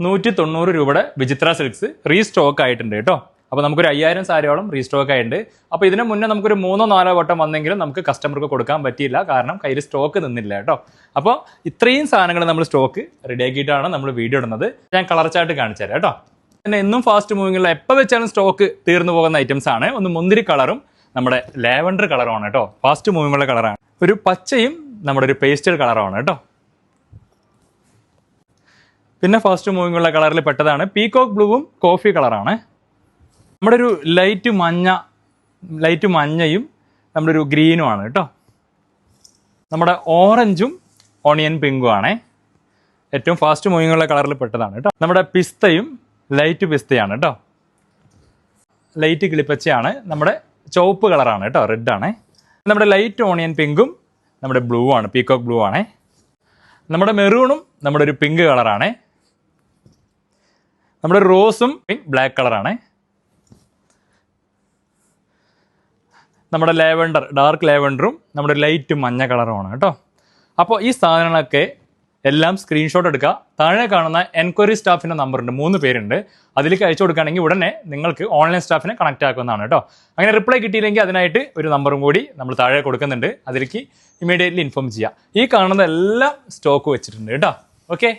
190 രൂപയുടെ വിചിത്ര silks restock ആയിട്ടുണ്ട് കേട്ടോ. അപ്പോൾ നമുക്കൊരു 5000 സാരിയോളം റീസ്റ്റോക്ക് ആയിട്ടുണ്ട്. അപ്പോൾ ഇതിന് മുന്നേ നമുക്കൊരു 3-4 വട്ടം വന്നെങ്കിലും നമുക്ക് കസ്റ്റമർക്ക് കൊടുക്കാൻ പറ്റിയില്ല, കാരണം കയ്യിൽ സ്റ്റോക്ക് നിന്നില്ല കേട്ടോ. അപ്പോൾ ഇത്രയും സാധനങ്ങൾ നമ്മൾ സ്റ്റോക്ക് റെഡിയാക്കിയിട്ടാണ് നമ്മൾ വീഡിയോ ഇടുന്നത്. ഞാൻ കളർ ചാർട്ട് കാണിച്ചു തരാം കേട്ടോ. പിന്നെ എന്നും ഫാസ്റ്റ് മൂവിങ്ങുള്ള എപ്പോൾ വെച്ചാലും സ്റ്റോക്ക് തീർന്നു പോകുന്ന ഐറ്റംസ് ആണ്. ഒന്ന് മുന്തിരി കളറും നമ്മുടെ ലാവൻഡർ കളറുമാണ് കേട്ടോ. ഫാസ്റ്റ് മൂവിങ്ങുള്ള കളറാണ്. ഒരു പച്ചയും നമ്മുടെ ഒരു പേസ്റ്റൽ കളറുമാണ് കേട്ടോ. പിന്നെ ഫാസ്റ്റ് മൂവിങ്ങുള്ള കളറിൽ പെട്ടതാണ് പീകോക്ക് ബ്ലൂവും കോഫി കളറാണ്. നമ്മുടെ ഒരു ലൈറ്റ് മഞ്ഞയും നമ്മുടെ ഒരു ഗ്രീനും ആണ് കേട്ടോ. നമ്മുടെ ഓറഞ്ചും ഓണിയൻ പിങ്കും ആണ് ഏറ്റവും ഫാസ്റ്റ് മൂവിങ്ങുള്ള കളറിൽ പെട്ടതാണ് കേട്ടോ. നമ്മുടെ പിസ്തയും ലൈറ്റ് പിസ്തയാണ് കേട്ടോ. ലൈറ്റ് കിളിപ്പച്ചയാണ്. നമ്മുടെ ചുവപ്പ് കളറാണ് കേട്ടോ, റെഡ് ആണ്. നമ്മുടെ ലൈറ്റ് ഓണിയൻ പിങ്കും നമ്മുടെ ബ്ലൂ ആണ്, പീകോക്ക് ബ്ലൂ ആണ്. നമ്മുടെ മെറൂണും നമ്മുടെ ഒരു പിങ്ക് കളറാണ്. നമ്മുടെ റോസും ബ്ലാക്ക് കളറാണ്. നമ്മുടെ ലാവൻഡർ ഡാർക്ക് ലാവൻഡറും നമ്മുടെ ലൈറ്റ് മഞ്ഞ കളറുമാണ് കേട്ടോ. അപ്പോൾ ഈ സാധനങ്ങളൊക്കെ എല്ലാം സ്ക്രീൻഷോട്ട് എടുക്കുക. താഴെ കാണുന്ന എൻക്വയറി സ്റ്റാഫിൻ്റെ നമ്പറുണ്ട്, 3 പേരുണ്ട്. അതിലേക്ക് അയച്ചു കൊടുക്കുകയാണെങ്കിൽ ഉടനെ നിങ്ങൾക്ക് ഓൺലൈൻ സ്റ്റാഫിനെ കണക്ട് ആക്കുന്നതാണ് കേട്ടോ. അങ്ങനെ റിപ്ലൈ കിട്ടിയില്ലെങ്കിൽ അതിനായിട്ട് ഒരു നമ്പറും കൂടി നമ്മൾ താഴെ കൊടുക്കുന്നുണ്ട്. അതിലേക്ക് ഇമീഡിയറ്റ്ലി ഇൻഫോം ചെയ്യുക. ഈ കാണുന്ന എല്ലാം സ്റ്റോക്ക് വെച്ചിട്ടുണ്ട് കേട്ടോ. ഓക്കെ.